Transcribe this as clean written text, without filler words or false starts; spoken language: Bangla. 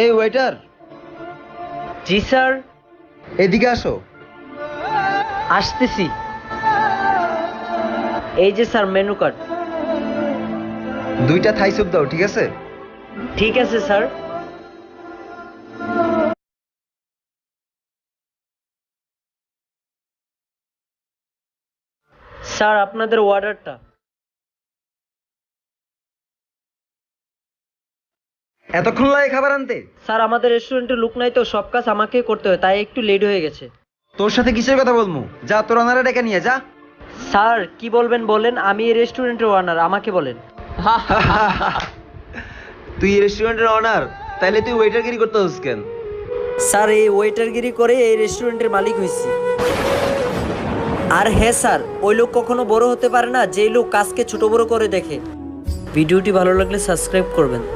এই ওয়েটার, জি স্যার, এদিকে আসো। আসতেছি। এই যে স্যার মেনু কার্ড। 2টা থাই স্যুপ দাও, ঠিক আছে? ঠিক আছে স্যার। স্যার আপনাদের অর্ডারটা। এতক্ষণ লাগে খাবার আনতে? স্যার আমাদের রেস্টুরেন্টে লোক নাই তো, সব কাজ আমাকেই করতে হয়, তাই একটু লেট হয়ে গেছে। তোর সাথে কিসের কথা বলবো? যা, তোর অনারে ডেকে নিয়ে যা। স্যার কি বলবেন বলেন, আমি এই রেস্টুরেন্টের ওনার, আমাকে বলেন। তুই এই রেস্টুরেন্টের অনার, তাইলে তুই ওয়েটারগিরি করতে হস কেন? স্যার এই ওয়েটারগিরি করে এই রেস্টুরেন্টের মালিক হয়েছি। আর হ্যাঁ স্যার, ওই লোক কখনো বড় হতে পারে না যেই লোক কাজকে ছোট বড় করে দেখে। ভিডিওটি ভালো লাগলে সাবস্ক্রাইব করবেন।